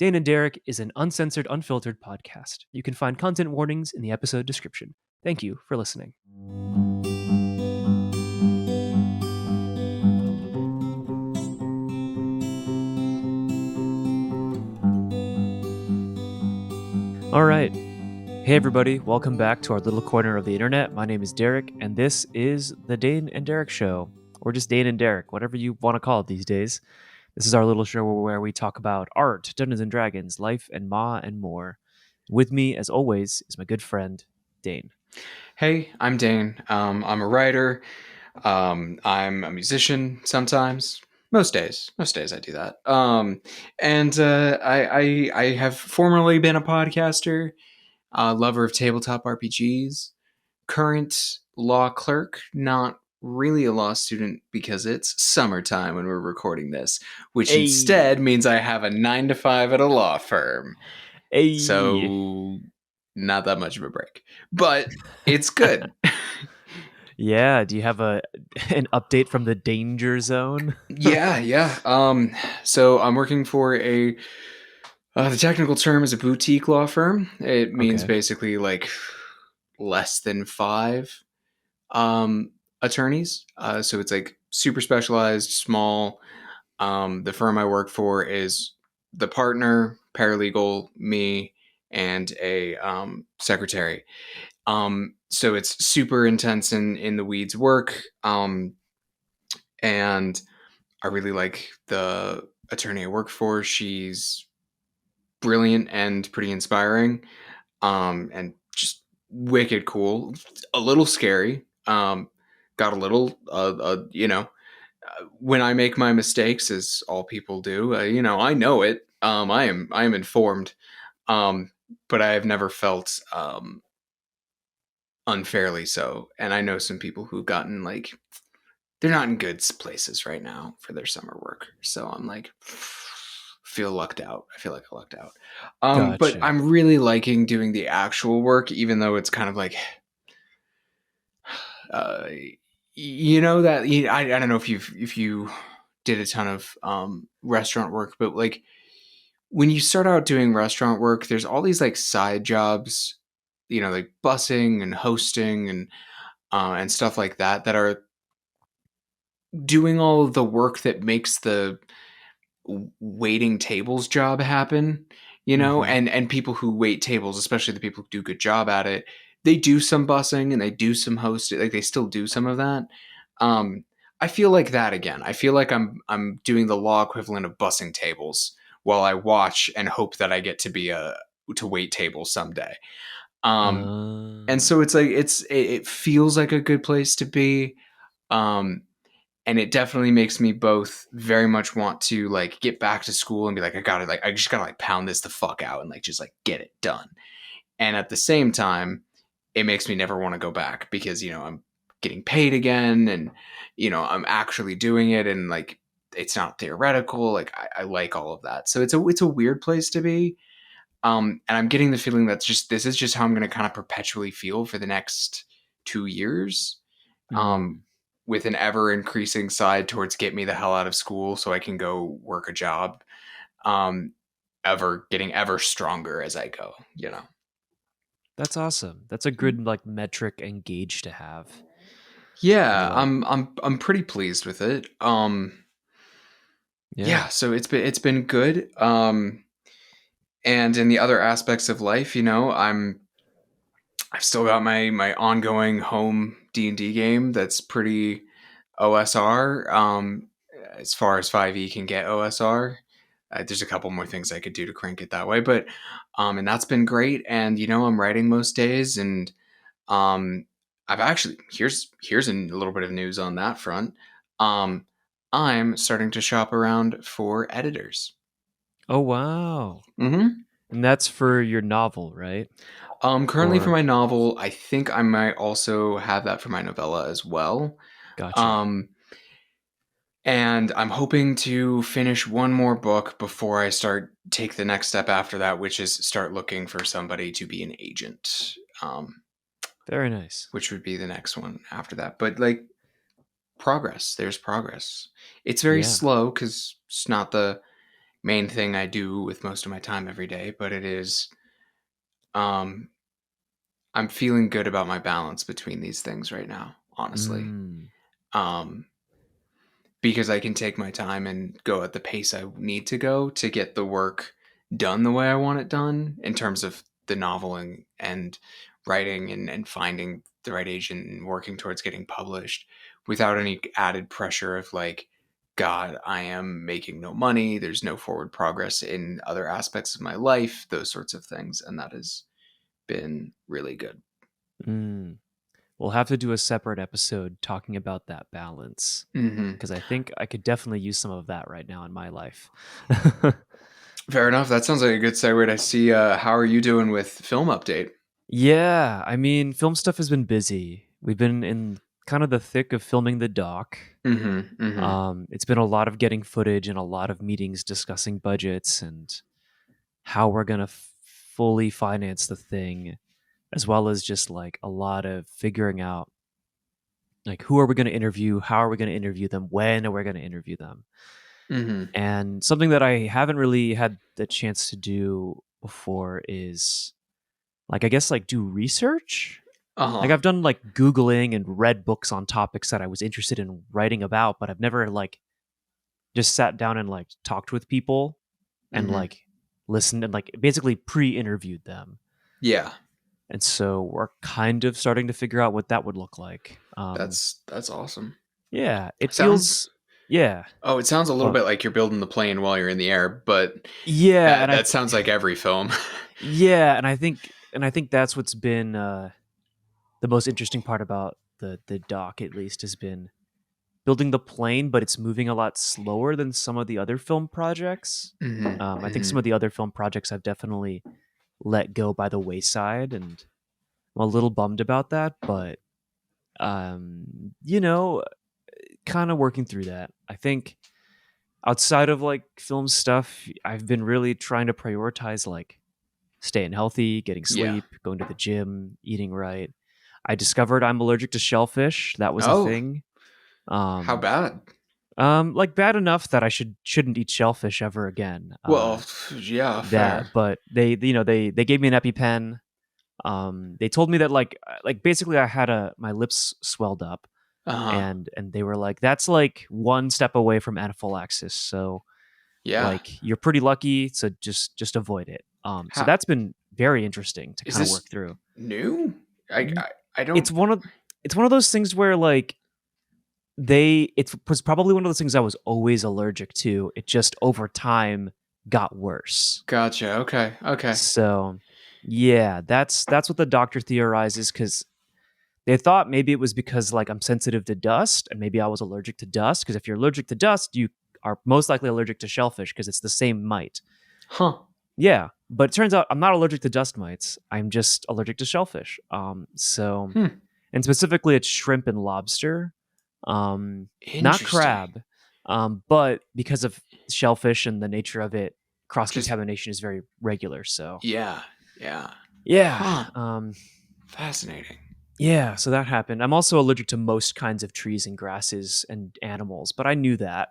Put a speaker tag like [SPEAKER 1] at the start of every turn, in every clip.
[SPEAKER 1] Dane and Derek is an uncensored, unfiltered podcast. You can find content warnings in the episode description. Thank you for listening. All right. Hey, everybody. Welcome back to our little corner of the internet. My name is Derek, and this is the Dane and Derek Show, or just Dane and Derek, whatever you want to call it these days. This is our little show where we talk about art, Dungeons and Dragons, life, and more. With me, as always, is my good friend, Dane.
[SPEAKER 2] Hey, I'm Dane. I'm a writer. I'm a musician sometimes. Most days I do that. I have formerly been a podcaster, lover of tabletop RPGs, current law clerk, not really a law student because it's summertime when we're recording this, which instead means I have a 9 to 5 at a law firm. So not that much of a break, but it's good.
[SPEAKER 1] Yeah. Do you have an update from the danger zone?
[SPEAKER 2] Yeah. So I'm working for the technical term is a boutique law firm. It means basically like less than 5 attorneys. So it's like super specialized, small. The firm I work for is the partner, paralegal, me, and a secretary. So it's super intense in the weeds work. And I really like the attorney I work for. She's brilliant and pretty inspiring, and just wicked cool. A little scary. Got a little, when I make my mistakes, as all people do, I know it. I am informed, but I have never felt unfairly so. And I know some people who've gotten like they're not in good places right now for their summer work. So I'm like, feel lucked out. I feel like I lucked out.
[SPEAKER 1] Gotcha.
[SPEAKER 2] But I'm really liking doing the actual work, even though it's kind of like, I don't know if you did a ton of restaurant work, but like when you start out doing restaurant work, there's all these like side jobs, like busing and hosting and stuff like that are doing all of the work that makes the waiting tables job happen, and people who wait tables, especially the people who do a good job at it, they do some busing and they do some hosting, like they still do some of that. I feel like that again. I feel like I'm doing the law equivalent of bussing tables while I watch and hope that I get to be to wait tables someday. And so it's like it feels like a good place to be. And it definitely makes me both very much want to like get back to school and be like, I just gotta like pound this the fuck out and like just like get it done. And at the same time, it makes me never want to go back because, I'm getting paid again and, I'm actually doing it and like it's not theoretical. Like I like all of that. So it's a weird place to be. And I'm getting the feeling that this is just how I'm gonna kind of perpetually feel for the next 2 years. With an ever increasing side towards get me the hell out of school so I can go work a job, ever getting ever stronger as I go,
[SPEAKER 1] That's awesome. That's a good like metric and gauge to have.
[SPEAKER 2] Yeah, I'm pretty pleased with it.
[SPEAKER 1] Yeah.
[SPEAKER 2] So it's been good. And in the other aspects of life, I've still got my ongoing home D&D game that's pretty OSR. As far as 5e can get OSR. There's a couple more things I could do to crank it that way, but and that's been great. And I'm writing most days, and I've actually here's a little bit of news on that front. I'm starting to shop around for editors.
[SPEAKER 1] Oh wow.
[SPEAKER 2] Mm-hmm.
[SPEAKER 1] And that's for your novel, right?
[SPEAKER 2] Currently for my novel, I think I might also have that for my novella as well.
[SPEAKER 1] Gotcha.
[SPEAKER 2] And I'm hoping to finish one more book before I take the next step after that, which is start looking for somebody to be an agent.
[SPEAKER 1] Very nice.
[SPEAKER 2] Which would be the next one after that. But like there's progress. It's very slow because it's not the main thing I do with most of my time every day, but it is um I'm feeling good about my balance between these things right now, honestly.
[SPEAKER 1] Mm.
[SPEAKER 2] Um because I can take my time and go at the pace I need to go to get the work done the way I want it done in terms of the noveling and writing and finding the right agent and working towards getting published without any added pressure of like, God, I am making no money. There's no forward progress in other aspects of my life, those sorts of things. And that has been really good.
[SPEAKER 1] Mm. We'll have to do a separate episode talking about that balance
[SPEAKER 2] Hmm.
[SPEAKER 1] because I think I could definitely use some of that right now in my life.
[SPEAKER 2] Fair enough. That sounds like a good segue to see how are you doing with film update?
[SPEAKER 1] Yeah, I mean, film stuff has been busy. We've been in kind of the thick of filming the doc.
[SPEAKER 2] Hmm. Hmm.
[SPEAKER 1] It's been a lot of getting footage and a lot of meetings discussing budgets and how we're gonna fully finance the thing, as well as just like a lot of figuring out like who are we going to interview, how are we going to interview them, when are we going to interview them.
[SPEAKER 2] Hmm.
[SPEAKER 1] And something that I haven't really had the chance to do before is like I guess like do research. Like
[SPEAKER 2] Uh-huh.
[SPEAKER 1] I've done like googling and read books on topics that I was interested in writing about, but I've never like just sat down and like talked with people and
[SPEAKER 2] Hmm.
[SPEAKER 1] like listened and like basically pre-interviewed them.
[SPEAKER 2] Yeah.
[SPEAKER 1] And so we're kind of starting to figure out what that would look like.
[SPEAKER 2] That's awesome.
[SPEAKER 1] Yeah, it
[SPEAKER 2] Sounds
[SPEAKER 1] feels yeah.
[SPEAKER 2] it sounds a little
[SPEAKER 1] Well,
[SPEAKER 2] bit like you're building the plane while you're in the air, but
[SPEAKER 1] yeah, and
[SPEAKER 2] that sounds like every film.
[SPEAKER 1] yeah, and I think that's what's been the most interesting part about the doc at least has been building the plane, but it's moving a lot slower than some of the other film projects.
[SPEAKER 2] Hmm.
[SPEAKER 1] I think
[SPEAKER 2] Hmm.
[SPEAKER 1] some of the other film projects I've definitely let go by the wayside, and I'm a little bummed about that. But you know, kind of working through that. I think outside of like film stuff, I've been really trying to prioritize like staying healthy, getting
[SPEAKER 2] Yeah.
[SPEAKER 1] sleep, going to the gym, eating right. I discovered I'm allergic to shellfish. That was a
[SPEAKER 2] Oh,
[SPEAKER 1] thing.
[SPEAKER 2] how
[SPEAKER 1] Um,
[SPEAKER 2] bad?
[SPEAKER 1] like bad enough that I shouldn't eat shellfish ever again.
[SPEAKER 2] Well, yeah, fair.
[SPEAKER 1] But they gave me an EpiPen. They told me that like basically I had my lips swelled up,
[SPEAKER 2] Uh-huh.
[SPEAKER 1] and they were like that's like one step away from anaphylaxis. So
[SPEAKER 2] Yeah.
[SPEAKER 1] like you're pretty lucky, so just avoid it. So
[SPEAKER 2] How
[SPEAKER 1] that's been very interesting to
[SPEAKER 2] is
[SPEAKER 1] kind of
[SPEAKER 2] this
[SPEAKER 1] work through.
[SPEAKER 2] new? I
[SPEAKER 1] Y-
[SPEAKER 2] I, I
[SPEAKER 1] It's
[SPEAKER 2] don't.
[SPEAKER 1] one of those things where like it was probably one of those things I was always allergic to. It just over time got worse.
[SPEAKER 2] Gotcha. Okay. Okay.
[SPEAKER 1] So yeah, that's what the doctor theorizes because they thought maybe it was because like I'm sensitive to dust and maybe I was allergic to dust because if you're allergic to dust, you are most likely allergic to shellfish because it's the same mite.
[SPEAKER 2] Huh.
[SPEAKER 1] Yeah, but it turns out I'm not allergic to dust mites. I'm just allergic to shellfish. So
[SPEAKER 2] Hmm.
[SPEAKER 1] and specifically it's shrimp and lobster, not
[SPEAKER 2] Interesting.
[SPEAKER 1] crab. But because of shellfish and the nature of it, cross
[SPEAKER 2] Just
[SPEAKER 1] contamination is very regular. So
[SPEAKER 2] yeah. Yeah.
[SPEAKER 1] yeah,
[SPEAKER 2] Huh. Fascinating.
[SPEAKER 1] yeah. So that happened. I'm also allergic to most kinds of trees and grasses and animals, but I knew that.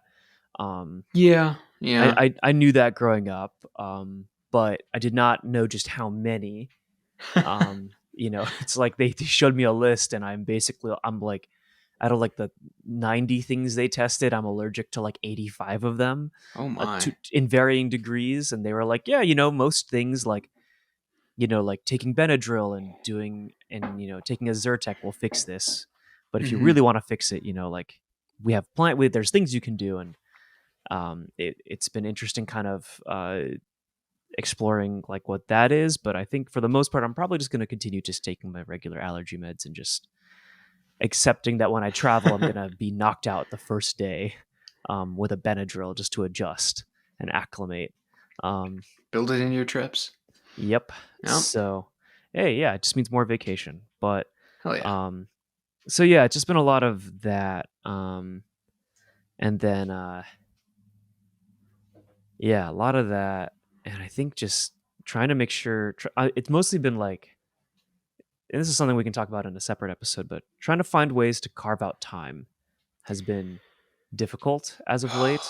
[SPEAKER 1] Um,
[SPEAKER 2] Yeah.
[SPEAKER 1] I,
[SPEAKER 2] Yeah.
[SPEAKER 1] I I knew that growing up, but I did not know just how many. It's like they showed me a list, and I'm like, out of like the 90 things they tested, I'm allergic to like 85 of them,
[SPEAKER 2] Oh my.
[SPEAKER 1] in varying degrees. And they were like, yeah, most things like like taking Benadryl and doing and taking a Zyrtec will fix this. But if you
[SPEAKER 2] Hmm.
[SPEAKER 1] really want to fix it, like we have there's things you can do. And it's been interesting kind of exploring like what that is. But I think for the most part I'm probably just going to continue just taking my regular allergy meds and just accepting that when I travel I'm going to be knocked out the first day, with a Benadryl just to adjust and acclimate. um,
[SPEAKER 2] Build it in your trips.
[SPEAKER 1] yep.
[SPEAKER 2] Yep.
[SPEAKER 1] So hey, yeah, it just means more vacation. But
[SPEAKER 2] Hell yeah.
[SPEAKER 1] um, so yeah, it's just been a lot of that. And then yeah, a lot of that. And I think just trying to make sure it's mostly been like, and this is something we can talk about in a separate episode, but trying to find ways to carve out time has been difficult as of late.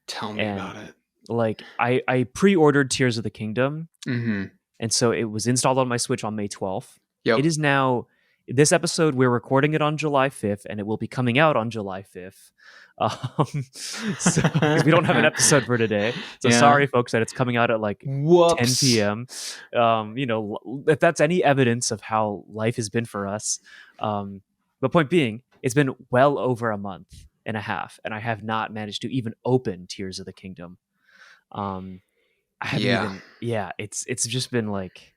[SPEAKER 2] Tell me
[SPEAKER 1] And
[SPEAKER 2] about it.
[SPEAKER 1] Like I pre-ordered Tears of the Kingdom,
[SPEAKER 2] Mm-hmm.
[SPEAKER 1] and so it was installed on my Switch on May 12th. It
[SPEAKER 2] Yep.
[SPEAKER 1] is now this episode we're recording it on July 5th, and it will be coming out on July 5th. So because we don't have an episode for today, so
[SPEAKER 2] Yeah.
[SPEAKER 1] sorry folks that it's coming out at like 10
[SPEAKER 2] Whoops.
[SPEAKER 1] p.m. If that's any evidence of how life has been for us. But point being, it's been well over a month and a half, and I have not managed to even open Tears of the Kingdom. Um, I haven't
[SPEAKER 2] Yeah.
[SPEAKER 1] even. Yeah, it's just been like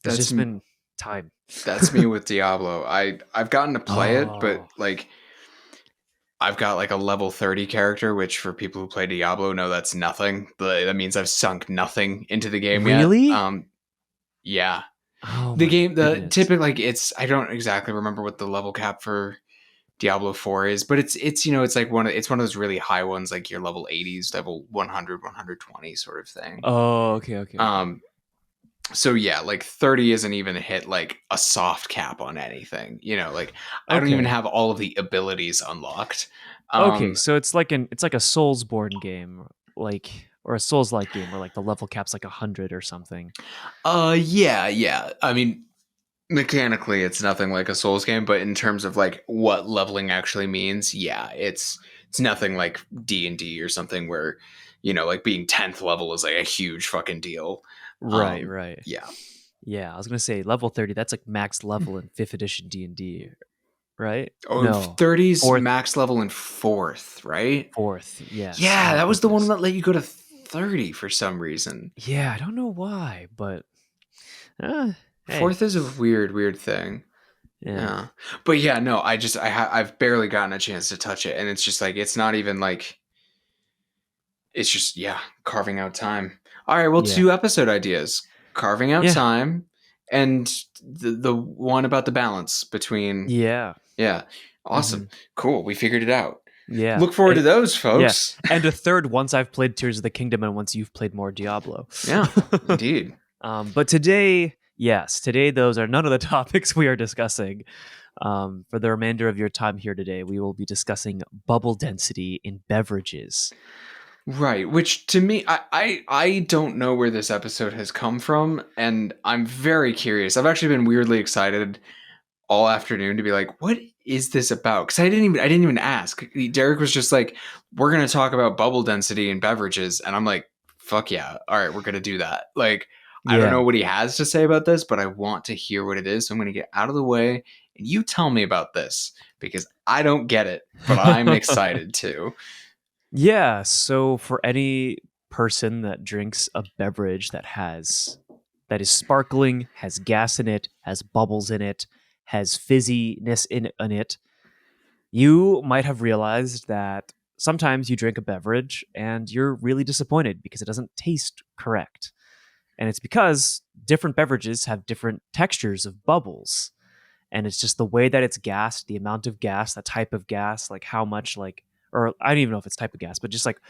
[SPEAKER 1] there's
[SPEAKER 2] That's
[SPEAKER 1] just been time.
[SPEAKER 2] that's me with Diablo. I've gotten to play it, but
[SPEAKER 1] Oh,
[SPEAKER 2] like I've got like a level 30 character, which for people who play Diablo know that's nothing. But that means I've sunk nothing into the game yet.
[SPEAKER 1] really?
[SPEAKER 2] Yeah.
[SPEAKER 1] Oh
[SPEAKER 2] The
[SPEAKER 1] my
[SPEAKER 2] game, the
[SPEAKER 1] goodness.
[SPEAKER 2] typical, like it's I don't exactly remember what the level cap for Diablo 4 is, but it's it's like it's one of those really high ones, like your level 80s, level 100, 120 sort of thing.
[SPEAKER 1] Oh, okay, okay, okay.
[SPEAKER 2] Um so yeah, like 30 isn't even hit like a soft cap on anything. Like I don't even
[SPEAKER 1] Okay.
[SPEAKER 2] have all of the abilities unlocked.
[SPEAKER 1] Okay,
[SPEAKER 2] Um
[SPEAKER 1] so it's like a Soulsborne game, like or a Souls-like game where like the level cap's like 100 or something.
[SPEAKER 2] yeah, yeah. I mean, mechanically it's nothing like a Souls game, but in terms of like what leveling actually means, yeah, it's nothing like D&D or something where like being 10th level is like a huge fucking deal.
[SPEAKER 1] Right, right.
[SPEAKER 2] Yeah.
[SPEAKER 1] Yeah, I was gonna say level 30. That's like max level in fifth edition D&D, right?
[SPEAKER 2] Oh,
[SPEAKER 1] No,
[SPEAKER 2] 30's
[SPEAKER 1] fourth,
[SPEAKER 2] max level in 4th, right?
[SPEAKER 1] fourth. Yes.
[SPEAKER 2] Yeah,
[SPEAKER 1] Oh
[SPEAKER 2] that was the one
[SPEAKER 1] goodness.
[SPEAKER 2] that let you go to 30 for some reason.
[SPEAKER 1] Yeah, I don't know why, but uh, hey,
[SPEAKER 2] 4th is a weird thing.
[SPEAKER 1] yeah,
[SPEAKER 2] Yeah. But yeah, no, I've barely gotten a chance to touch it, and it's just like it's not even like it's just, yeah, carving out time. All right, well,
[SPEAKER 1] yeah,
[SPEAKER 2] 2 episode ideas: carving out
[SPEAKER 1] yeah,
[SPEAKER 2] time, and the one about the balance between.
[SPEAKER 1] yeah.
[SPEAKER 2] Yeah,
[SPEAKER 1] Hmm.
[SPEAKER 2] awesome, cool. We figured it out.
[SPEAKER 1] Yeah,
[SPEAKER 2] Look forward to
[SPEAKER 1] and
[SPEAKER 2] those,
[SPEAKER 1] yeah,
[SPEAKER 2] folks.
[SPEAKER 1] and a third once I've played Tears of the Kingdom and once you've played more Diablo.
[SPEAKER 2] Yeah, indeed.
[SPEAKER 1] But today, yes, today those are none of the topics we are discussing. For the remainder of your time here today, we will be discussing bubble density in beverages.
[SPEAKER 2] Right, which to me, I don't know where this episode has come from, and I'm very curious. I've actually been weirdly excited all afternoon to be like, what is this about? Because I didn't even ask. Derek was just like, we're gonna talk about bubble density in beverages, and I'm like, fuck yeah, all right, we're gonna do that. Like, I don't know
[SPEAKER 1] Yeah.
[SPEAKER 2] what he has to say about this, but I want to hear what it is. So I'm gonna get out of the way, and you tell me about this because I don't get it, but I'm excited to.
[SPEAKER 1] Yeah, so for any person that drinks a beverage that is sparkling, has gas in it, has bubbles in it, has fizziness in it, you might have realized that sometimes you drink a beverage and you're really disappointed because it doesn't taste correct. And it's because different beverages have different textures of bubbles. And it's just the way that it's gassed, the amount of gas, the type of gas, like how much, like, or I don't even know if it's type of gas, but just like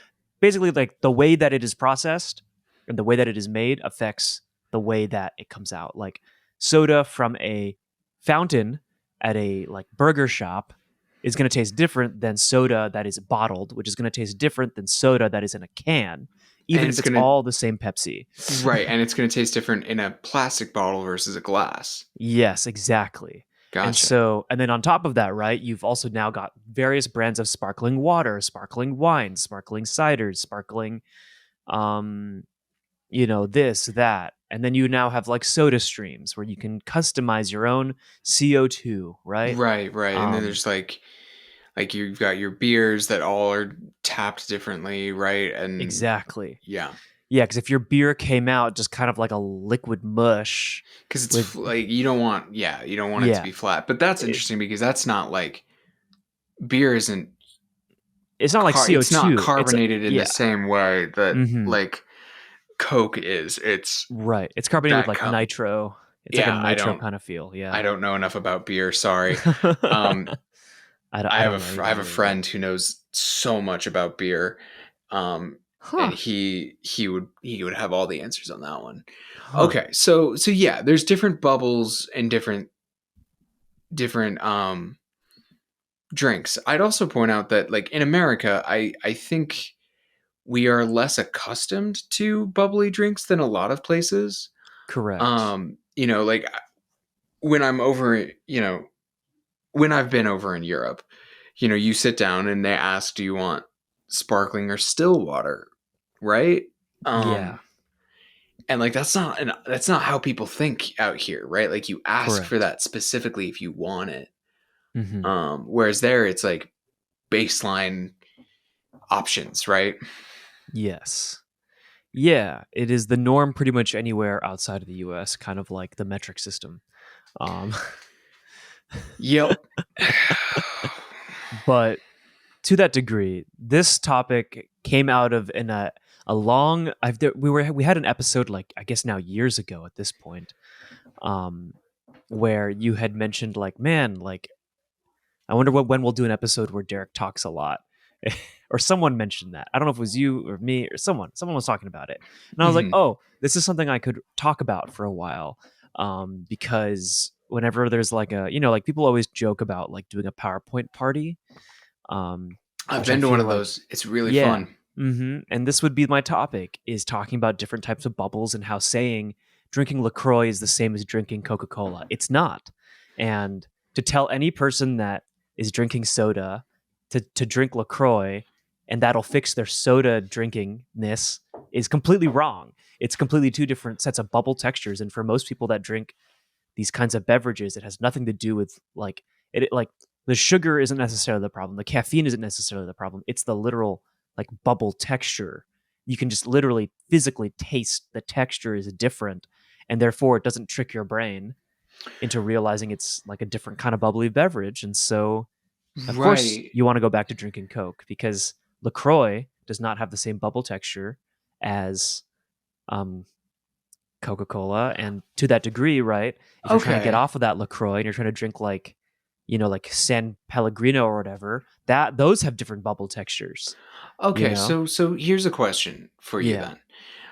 [SPEAKER 1] basically like the way that it is processed and the way that it is made affects the way that it comes out. Like soda from a fountain at a like burger shop is going to taste different than soda that is bottled, which is going to taste different than soda that is in a can,
[SPEAKER 2] And
[SPEAKER 1] even if
[SPEAKER 2] it's
[SPEAKER 1] it's
[SPEAKER 2] gonna
[SPEAKER 1] all the same Pepsi.
[SPEAKER 2] Right, and it's gonna taste different in a plastic bottle versus a glass.
[SPEAKER 1] Yes, exactly. And
[SPEAKER 2] Gotcha.
[SPEAKER 1] so, and then on top of that, right, you've also now got various brands of sparkling water, sparkling wine, sparkling ciders, sparkling, um, this, that. And then you now have like soda streams where you can customize your own CO2, right?
[SPEAKER 2] Right, right. And then
[SPEAKER 1] Um,
[SPEAKER 2] there's like you've got your beers that all are tapped differently, right? And
[SPEAKER 1] exactly.
[SPEAKER 2] yeah,
[SPEAKER 1] Yeah, because if your beer came out just kind of like a liquid mush
[SPEAKER 2] because it's
[SPEAKER 1] with,
[SPEAKER 2] like you don't want it to
[SPEAKER 1] yeah,
[SPEAKER 2] be flat. But that's
[SPEAKER 1] it,
[SPEAKER 2] interesting because that's not like beer isn't
[SPEAKER 1] it's not like
[SPEAKER 2] it's not
[SPEAKER 1] CO2. It's,
[SPEAKER 2] carbonated in the
[SPEAKER 1] yeah.
[SPEAKER 2] same way that
[SPEAKER 1] Hmm.
[SPEAKER 2] like Coke is. It's
[SPEAKER 1] Right. It's carbonated with
[SPEAKER 2] that
[SPEAKER 1] like nitro. It's like a
[SPEAKER 2] yeah,
[SPEAKER 1] nitro kind of feel.
[SPEAKER 2] I
[SPEAKER 1] Yeah.
[SPEAKER 2] don't know enough about beer, sorry. Um
[SPEAKER 1] I don't know
[SPEAKER 2] I have
[SPEAKER 1] either
[SPEAKER 2] a
[SPEAKER 1] really.
[SPEAKER 2] friend who knows so much about beer, and
[SPEAKER 1] Huh.
[SPEAKER 2] he would have all the answers on that one.
[SPEAKER 1] Huh.
[SPEAKER 2] Okay, so yeah, there's different bubbles and different drinks. I'd also point out that like in America, I think we are less accustomed to bubbly drinks than a lot of places.
[SPEAKER 1] Correct.
[SPEAKER 2] Like when I'm over, when I've been over in Europe, you sit down and they ask, do you want sparkling or still water? Right?
[SPEAKER 1] Yeah.
[SPEAKER 2] Um, and like that's not how people think out here, right? Like you ask for
[SPEAKER 1] Correct.
[SPEAKER 2] that specifically if you want it.
[SPEAKER 1] Hmm.
[SPEAKER 2] Whereas there it's like baseline options, right?
[SPEAKER 1] Yes. Yeah, it is the norm pretty much anywhere outside of the US, kind of like the metric system. Um,
[SPEAKER 2] Yep.
[SPEAKER 1] but to that degree, this topic came out of a long. We had an episode like I guess now years ago at this point, um, where you had mentioned like, man, like I wonder when we'll do an episode where Derek talks a lot. Or someone mentioned that. I don't know if it was you or me or someone. Someone was talking about it. And I was like,
[SPEAKER 2] Mhm.
[SPEAKER 1] oh, this is something I could talk about for a while. Because whenever there's like like people always joke about like doing a PowerPoint party,
[SPEAKER 2] I've
[SPEAKER 1] which I
[SPEAKER 2] been to one
[SPEAKER 1] feel
[SPEAKER 2] of
[SPEAKER 1] like,
[SPEAKER 2] those. It's really
[SPEAKER 1] yeah.
[SPEAKER 2] fun.
[SPEAKER 1] And this would be my topic is talking about different types of bubbles and how saying drinking LaCroix is the same as drinking Coca-Cola. It's not. And to tell any person that is drinking soda to drink LaCroix and that'll fix their soda drinkingness is completely wrong. It's completely two different sets of bubble textures. And for most people that drink these kinds of beverages, it has nothing to do with like like the sugar isn't necessarily the problem. The caffeine isn't necessarily the problem. It's the literal like bubble texture. You can just literally physically taste the texture is different, and therefore it doesn't trick your brain into realizing it's like a different kind of bubbly beverage. And so, of course,
[SPEAKER 2] Right.
[SPEAKER 1] you want to go back to drinking Coke because LaCroix does not have the same bubble texture as um, Coca-Cola, and to that degree, right? If you're trying to get
[SPEAKER 2] Okay.
[SPEAKER 1] off of that LaCroix and you're trying to drink like, like San Pellegrino or whatever, that those have different bubble textures, you
[SPEAKER 2] Okay.
[SPEAKER 1] know?
[SPEAKER 2] So here's a question for you
[SPEAKER 1] Yeah.
[SPEAKER 2] then.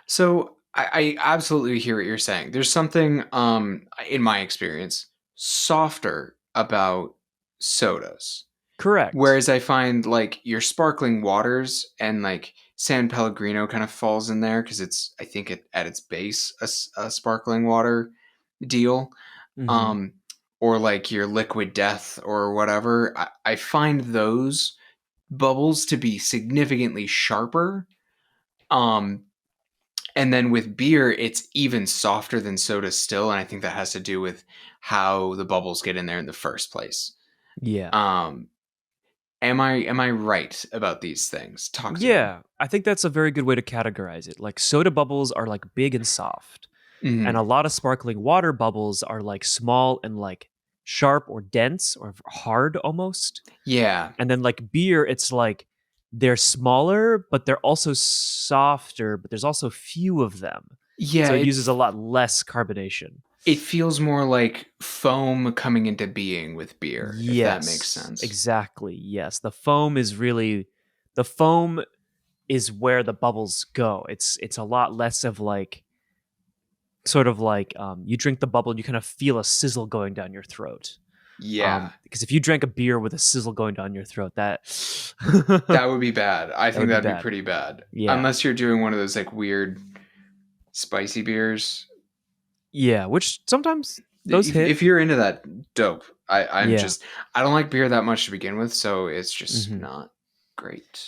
[SPEAKER 2] So I absolutely hear what you're saying. There's something in my experience softer about sodas.
[SPEAKER 1] Correct.
[SPEAKER 2] Whereas I find like your sparkling waters and like San Pellegrino kind of falls in there because it's I think at its base a sparkling water deal.
[SPEAKER 1] Hmm.
[SPEAKER 2] Um, or like your liquid death or whatever. I find those bubbles to be significantly sharper. Um, and then with beer, it's even softer than soda still, and I think that has to do with how the bubbles get in there in the first place.
[SPEAKER 1] Yeah.
[SPEAKER 2] Um, am I right about these things? Talk to me.
[SPEAKER 1] Yeah. I think that's a very good way to categorize it. Like soda bubbles are like big and soft, and
[SPEAKER 2] Hmm.
[SPEAKER 1] a lot of sparkling water bubbles are like small and like sharp or dense or hard almost.
[SPEAKER 2] Yeah,
[SPEAKER 1] And then like beer, it's like they're smaller, but they're also softer, but there's also few of them.
[SPEAKER 2] yeah.
[SPEAKER 1] So it uses a lot less carbonation.
[SPEAKER 2] It feels more like foam coming into being with beer, if that makes
[SPEAKER 1] Yes,
[SPEAKER 2] sense.
[SPEAKER 1] exactly. Yes. The foam is where the bubbles go. It's a lot less of like sort of like you drink the bubble and you kind of feel a sizzle going down your throat.
[SPEAKER 2] Yeah,
[SPEAKER 1] Because if you drank a beer with a sizzle going down your throat, that
[SPEAKER 2] that would be bad. I
[SPEAKER 1] that
[SPEAKER 2] think
[SPEAKER 1] would be
[SPEAKER 2] that'd be
[SPEAKER 1] bad.
[SPEAKER 2] pretty bad.
[SPEAKER 1] Yeah.
[SPEAKER 2] Unless you're doing one of those like weird spicy beers.
[SPEAKER 1] Yeah, which sometimes those hit.
[SPEAKER 2] If you're into that, dope. I'm
[SPEAKER 1] Yeah.
[SPEAKER 2] just I don't like beer that much to begin with, so it's just
[SPEAKER 1] Hmm.
[SPEAKER 2] not great.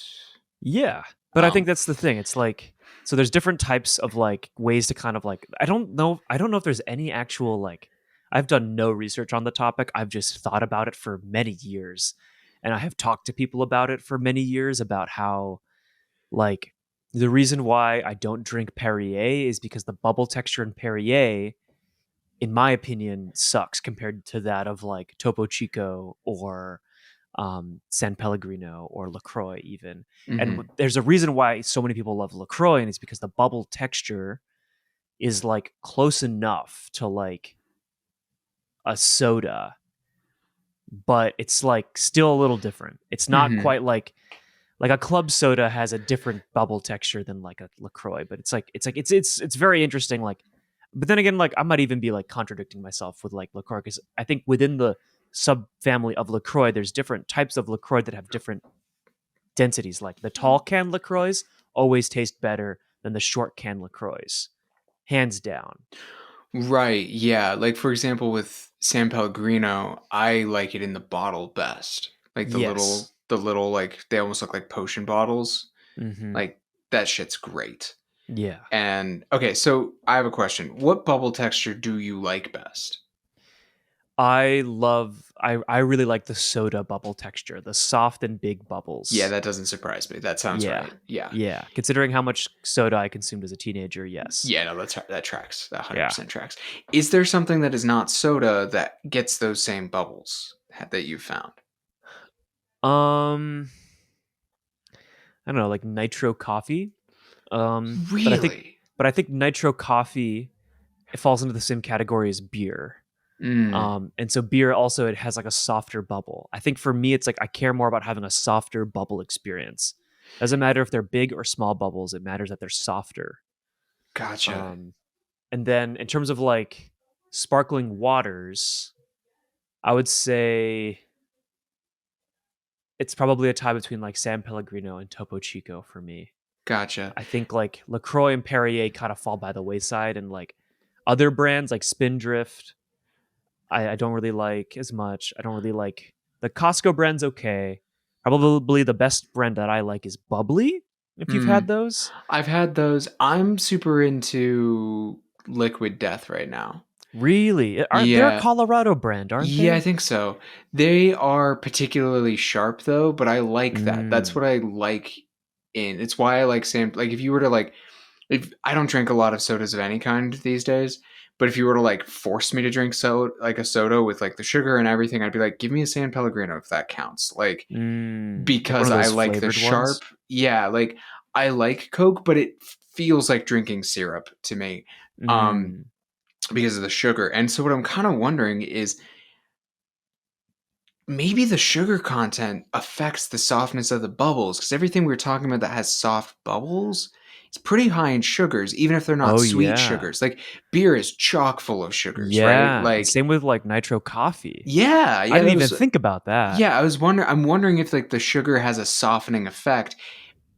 [SPEAKER 1] Yeah. But I think
[SPEAKER 2] Um,
[SPEAKER 1] that's the thing. It's like so there's different types of like ways to kind of like I don't know if there's any actual like I've done no research on the topic. I've just thought about it for many years. And I have talked to people about it for many years about how like the reason why I don't drink Perrier is because the bubble texture in Perrier in my opinion sucks compared to that of like Topo Chico or San Pellegrino or LaCroix, even. And
[SPEAKER 2] mhm.
[SPEAKER 1] there's a reason why so many people love LaCroix, and it's because the bubble texture is like close enough to like a soda, but it's like still a little different. It's not
[SPEAKER 2] Mhm.
[SPEAKER 1] quite like a club soda has a different bubble texture than like a LaCroix, but it's very interesting. Like, but then again, like I might even be like contradicting myself with like LaCroix because I think within the subfamily of LaCroix, there's different types of LaCroix that have different densities. Like the tall can LaCroix always taste better than the short can LaCroix, hands down.
[SPEAKER 2] Right. Yeah. Like for example, with San Pellegrino, I like it in the bottle best. Like
[SPEAKER 1] Yes.
[SPEAKER 2] the little like they almost look like potion bottles.
[SPEAKER 1] Hmm.
[SPEAKER 2] Like that shit's great.
[SPEAKER 1] Yeah.
[SPEAKER 2] And okay, so I have a question. What bubble texture do you like best?
[SPEAKER 1] I really like the soda bubble texture, the soft and big
[SPEAKER 2] Yeah,
[SPEAKER 1] bubbles.
[SPEAKER 2] that doesn't surprise me. That sounds
[SPEAKER 1] Yeah.
[SPEAKER 2] right. Yeah.
[SPEAKER 1] Yeah. Considering how much soda I consumed as a teenager, yes.
[SPEAKER 2] Yeah, no, that tracks. That
[SPEAKER 1] Yeah.
[SPEAKER 2] 100% tracks. Is there something that is not soda that gets those same bubbles that you've found?
[SPEAKER 1] Um I don't know, like nitro coffee. But I think
[SPEAKER 2] Really?
[SPEAKER 1] nitro coffee, it falls into the same category as beer.
[SPEAKER 2] Mm,
[SPEAKER 1] And so beer also, it has like a softer bubble. I think for me, it's like I care more about having a softer bubble experience. Doesn't matter if they're big or small bubbles. It matters that they're softer.
[SPEAKER 2] gotcha.
[SPEAKER 1] Um, and then in terms of like sparkling waters, I would say it's probably a tie between like San Pellegrino and Topo Chico for me.
[SPEAKER 2] Gotcha.
[SPEAKER 1] I think like LaCroix and Perrier kind of fall by the wayside, and like other brands like Spindrift, I don't really like as much. I don't really like the Costco brand's okay. Probably the best brand that I like is Bubbly. If you've had
[SPEAKER 2] Mm,
[SPEAKER 1] those,
[SPEAKER 2] I've had those. I'm super into Liquid Death right now.
[SPEAKER 1] really, are they're a
[SPEAKER 2] Yeah.
[SPEAKER 1] Colorado brand, aren't
[SPEAKER 2] Yeah, I
[SPEAKER 1] they?
[SPEAKER 2] think so. They are particularly sharp though, but I like that. That's
[SPEAKER 1] Mm,
[SPEAKER 2] what I like in. It's why I like Sam. Like if you were to like, if I don't drink a lot of sodas of any kind these days, but if you were to like force me to drink like a soda with like the sugar and everything, I'd be like, give me a San Pellegrino if that counts. Like
[SPEAKER 1] like one
[SPEAKER 2] because
[SPEAKER 1] of
[SPEAKER 2] I
[SPEAKER 1] those
[SPEAKER 2] like the
[SPEAKER 1] flavored ones.
[SPEAKER 2] sharp. Yeah, like I like Coke, but it feels like drinking syrup to me. Um,
[SPEAKER 1] Mm.
[SPEAKER 2] because of the sugar. And so what I'm kind of wondering is maybe the sugar content affects the softness of the bubbles because everything we were talking about that has soft bubbles, it's pretty high in sugars, even if they're not
[SPEAKER 1] Oh
[SPEAKER 2] sweet
[SPEAKER 1] yeah,
[SPEAKER 2] sugars. Like beer is chock full of sugars, right?
[SPEAKER 1] yeah. And
[SPEAKER 2] Like,
[SPEAKER 1] same with like nitro coffee.
[SPEAKER 2] yeah,
[SPEAKER 1] I
[SPEAKER 2] yeah,
[SPEAKER 1] didn't
[SPEAKER 2] that
[SPEAKER 1] even
[SPEAKER 2] was,
[SPEAKER 1] think about that.
[SPEAKER 2] yeah. I'm wondering if like the sugar has a softening effect,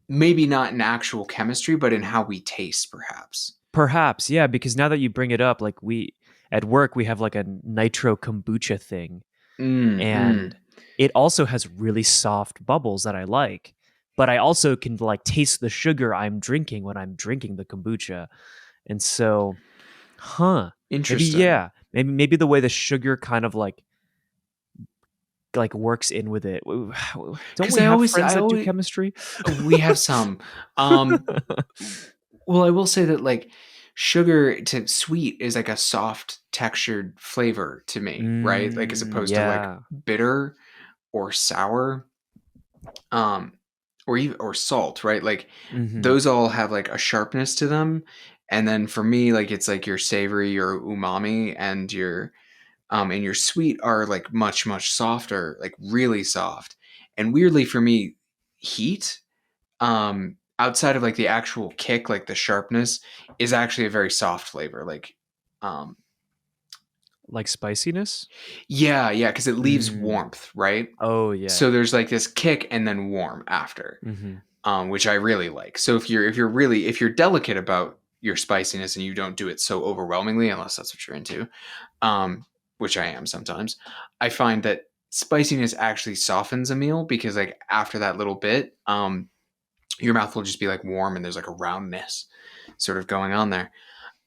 [SPEAKER 2] maybe not in actual chemistry, but in how we taste, perhaps.
[SPEAKER 1] Perhaps, yeah, because now that you bring it up, like we at work we have like a nitro kombucha thing,
[SPEAKER 2] Mm,
[SPEAKER 1] and
[SPEAKER 2] mm.
[SPEAKER 1] it also has really soft bubbles that I like. But I also can like taste the sugar I'm drinking when I'm drinking the kombucha. And so, maybe
[SPEAKER 2] Interesting.
[SPEAKER 1] yeah, maybe the way the sugar kind of like works in with it. Don't
[SPEAKER 2] Because
[SPEAKER 1] we have friends
[SPEAKER 2] I
[SPEAKER 1] that do
[SPEAKER 2] always,
[SPEAKER 1] chemistry?
[SPEAKER 2] we have some. Well, I will say that like sugar to sweet is like a soft textured flavor to me, right? Like as opposed to like
[SPEAKER 1] Yeah.
[SPEAKER 2] bitter or sour, um, or even or salt, right? Like
[SPEAKER 1] Hmm.
[SPEAKER 2] those all have like a sharpness to them. And then for me, like it's like your savory, your umami, and your sweet are like much softer, like really soft. And weirdly for me, heat outside of like the actual kick, like the sharpness is actually a very soft flavor. Like um
[SPEAKER 1] Like spiciness?
[SPEAKER 2] yeah, because it leaves
[SPEAKER 1] Mm.
[SPEAKER 2] warmth, right?
[SPEAKER 1] Oh yeah.
[SPEAKER 2] So there's like this kick and then warm after,
[SPEAKER 1] Hmm.
[SPEAKER 2] which I really like. So if you're delicate about your spiciness and you don't do it so overwhelmingly, unless that's what you're into, um, which I am sometimes, I find that spiciness actually softens a meal because like after that little bit, your mouth will just be like warm and there's like a roundness sort of going on there.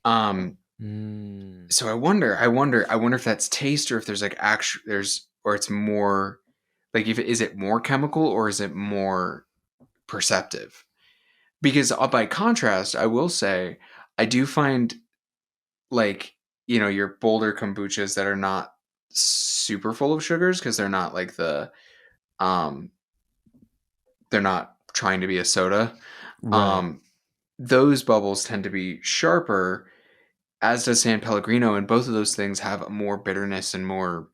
[SPEAKER 2] Um,
[SPEAKER 1] Mm.
[SPEAKER 2] so I wonder if that's taste or if there's like actual there's or it's more like if is it more chemical or is it more perceptive? Because by contrast, I will say I do find like your bolder kombuchas that are not super full of sugars because um they're not trying to be a soda.
[SPEAKER 1] Right.
[SPEAKER 2] Um, those bubbles tend to be sharper, as does San Pellegrino, and both of those things have more bitterness and more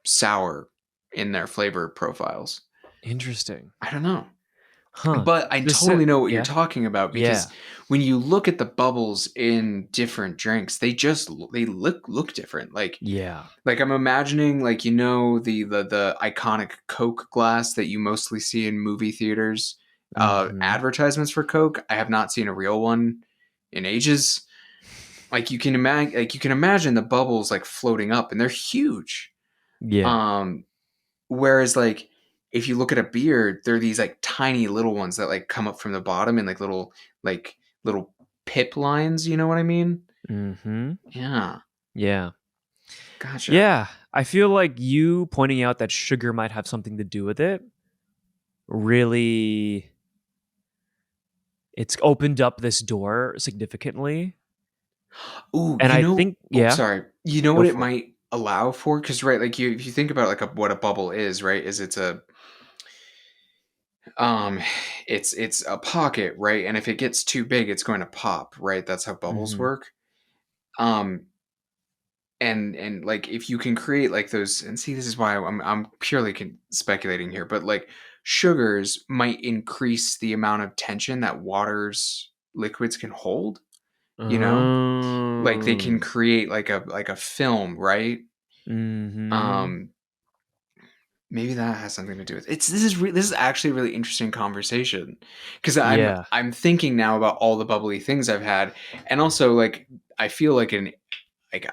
[SPEAKER 2] sour in their flavor profiles.
[SPEAKER 1] Interesting.
[SPEAKER 2] I don't know.
[SPEAKER 1] Huh.
[SPEAKER 2] But I
[SPEAKER 1] This
[SPEAKER 2] totally know what you're
[SPEAKER 1] yeah.
[SPEAKER 2] talking about because
[SPEAKER 1] Yeah.
[SPEAKER 2] when you look at the bubbles in different drinks, they look different.
[SPEAKER 1] Yeah.
[SPEAKER 2] Like I'm imagining like the iconic Coke glass that you mostly see in movie theaters
[SPEAKER 1] Mhm.
[SPEAKER 2] advertisements for Coke. I have not seen a real one in ages. Like you can imagine the bubbles like floating up, and they're huge.
[SPEAKER 1] Yeah.
[SPEAKER 2] Um, Whereas like if you look at a beer, they're these like tiny little ones that like come up from the bottom in like little pip lines. You know what I mean?
[SPEAKER 1] Mhm.
[SPEAKER 2] Yeah,
[SPEAKER 1] Yeah.
[SPEAKER 2] gotcha.
[SPEAKER 1] Yeah. I feel like you pointing out that sugar might have something to do with it really it's opened up this door significantly.
[SPEAKER 2] Ooh,
[SPEAKER 1] And I think
[SPEAKER 2] oh,
[SPEAKER 1] yeah,
[SPEAKER 2] sorry. You know
[SPEAKER 1] go
[SPEAKER 2] what it
[SPEAKER 1] for it.
[SPEAKER 2] might allow for? Because right, like if you think about like what a bubble is, right? Is um, it's a pocket, right? And if it gets too big, it's going to pop, right? That's how bubbles
[SPEAKER 1] Mhm.
[SPEAKER 2] work. Um, and like if you can create like those, and see, this is why I'm purely speculating here, but like sugars might increase the amount of tension that water's liquids can hold. You know, like they can
[SPEAKER 1] Oh.
[SPEAKER 2] create like a film, right?
[SPEAKER 1] Mhm.
[SPEAKER 2] Um, Maybe that has something to do with it. This is actually a really interesting conversation because
[SPEAKER 1] Yeah.
[SPEAKER 2] I'm thinking now about all the bubbly things I've had, and also like I feel like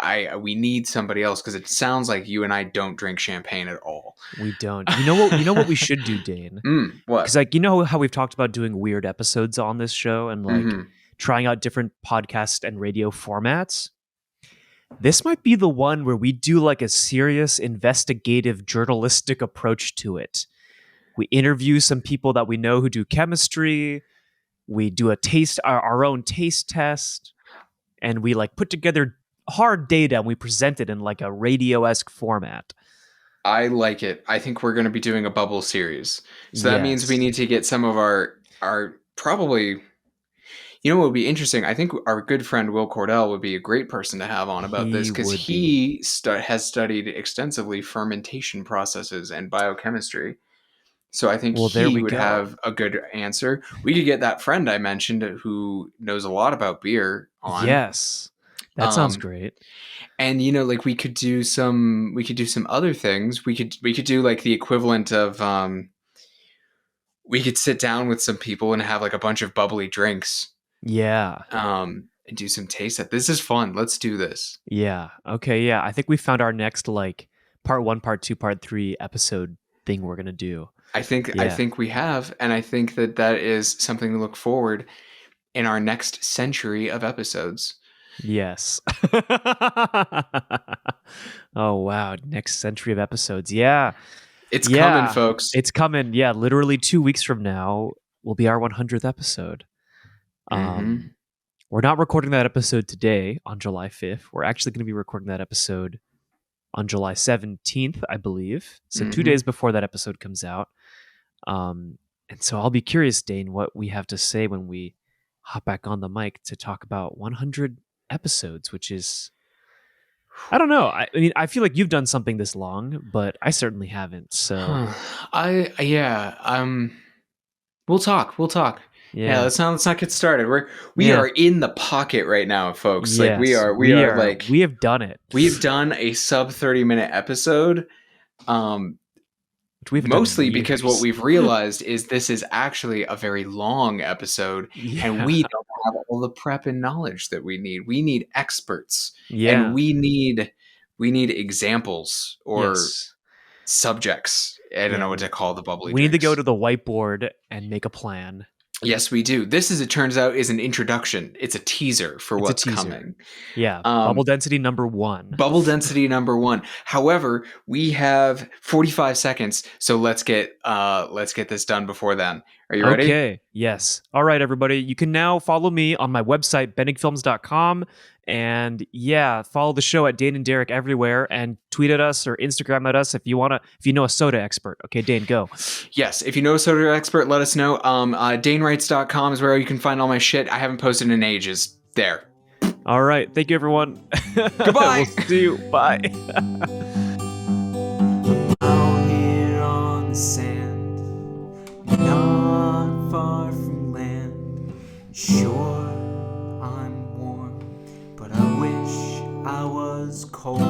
[SPEAKER 2] I we need somebody else because it sounds like you and I don't drink champagne at all.
[SPEAKER 1] We don't. You know what we should do, Dane? Because
[SPEAKER 2] What?
[SPEAKER 1] like you know how we've talked about doing weird episodes on this show and like
[SPEAKER 2] Mm-hmm.
[SPEAKER 1] trying out different podcast and radio formats. This might be the one where we do like a serious investigative journalistic approach to it. We interview some people that we know who do chemistry. We do our own taste test, and we like put together hard data and we present it in like a radio-esque format.
[SPEAKER 2] I like it. I think we're going to be doing a bubble series, so that means we
[SPEAKER 1] Yes,
[SPEAKER 2] need to get some of our probably. You know what would be interesting? I think our good friend Will Cordell would be a great person to have on about this
[SPEAKER 1] he
[SPEAKER 2] because
[SPEAKER 1] would be.
[SPEAKER 2] has studied extensively fermentation processes and biochemistry. So I think
[SPEAKER 1] Well, there
[SPEAKER 2] he
[SPEAKER 1] we
[SPEAKER 2] would
[SPEAKER 1] go.
[SPEAKER 2] have a good answer. We could get that friend I mentioned who knows a lot about beer on.
[SPEAKER 1] Yes, that sounds
[SPEAKER 2] Um,
[SPEAKER 1] great.
[SPEAKER 2] and like we could do some other things. We could do like the equivalent of we could sit down with some people and have like a bunch of bubbly drinks
[SPEAKER 1] Yeah,
[SPEAKER 2] and do some taste that. This is fun. Let's do this.
[SPEAKER 1] yeah. Okay, yeah. I think we found our next like part one, part two, part three episode thing we're gonna do.
[SPEAKER 2] I
[SPEAKER 1] Yeah.
[SPEAKER 2] think we have, and I think that that is something to look forward in our next century of episodes.
[SPEAKER 1] Yes. Oh wow, next century of episodes. Yeah.
[SPEAKER 2] It's coming,
[SPEAKER 1] Yeah.
[SPEAKER 2] folks.
[SPEAKER 1] It's coming. Yeah, literally 2 weeks from now will be our 100th episode.
[SPEAKER 2] Mm-hmm.
[SPEAKER 1] Um we're not recording that episode today on July 5th. We're actually going to be recording that episode on July 17th, I believe. So 2
[SPEAKER 2] Mm-hmm.
[SPEAKER 1] days before that episode comes out. And so I'll be curious, Dane, what we have to say when we hop back on the mic to talk about 100 episodes, which is I don't know. I mean, I feel like you've done something this long, but I certainly haven't. So,
[SPEAKER 2] Huh. I yeah. We'll talk. We'll talk. Yeah.
[SPEAKER 1] yeah.
[SPEAKER 2] Let's not get started. We
[SPEAKER 1] Yeah.
[SPEAKER 2] are in the pocket right now, folks. Like
[SPEAKER 1] Yes.
[SPEAKER 2] we are
[SPEAKER 1] We
[SPEAKER 2] like
[SPEAKER 1] have done it.
[SPEAKER 2] we have done a sub 30-minute episode. Um,
[SPEAKER 1] Which we haven't done in
[SPEAKER 2] Mostly because what
[SPEAKER 1] years.
[SPEAKER 2] we've realized is this is actually a very long episode, and
[SPEAKER 1] Yeah.
[SPEAKER 2] we don't have all the prep and knowledge that we need. We need experts, and
[SPEAKER 1] Yeah.
[SPEAKER 2] we need examples or
[SPEAKER 1] Yes.
[SPEAKER 2] subjects. I don't
[SPEAKER 1] Yeah.
[SPEAKER 2] know what to call the bubbly
[SPEAKER 1] We need to go
[SPEAKER 2] drinks.
[SPEAKER 1] to the whiteboard and make a plan.
[SPEAKER 2] Yes, we do. This, as it turns out, is an introduction. It's a teaser for
[SPEAKER 1] It's a
[SPEAKER 2] what's
[SPEAKER 1] teaser.
[SPEAKER 2] coming.
[SPEAKER 1] Yeah. Bubble
[SPEAKER 2] Um,
[SPEAKER 1] density number one.
[SPEAKER 2] Bubble density number one. However, we have 45 seconds, so let's get this done before then. Are you ready?
[SPEAKER 1] Okay. Yes. All right, everybody. You can now follow me on my website, benigfilms.com. And yeah, follow the show at Dane and Derek everywhere and tweet at us or Instagram at us if you if you know a soda expert. Okay, Dane, go.
[SPEAKER 2] Yes. If you know a soda expert, let us know. DaneWrites.com is where you can find all my shit. I haven't posted in ages. There.
[SPEAKER 1] All right. Thank you, everyone.
[SPEAKER 2] Goodbye.
[SPEAKER 1] We'll see you. Bye.
[SPEAKER 2] Out here on the sand, not far from land. Sure, I'm warm, but I wish I was cold.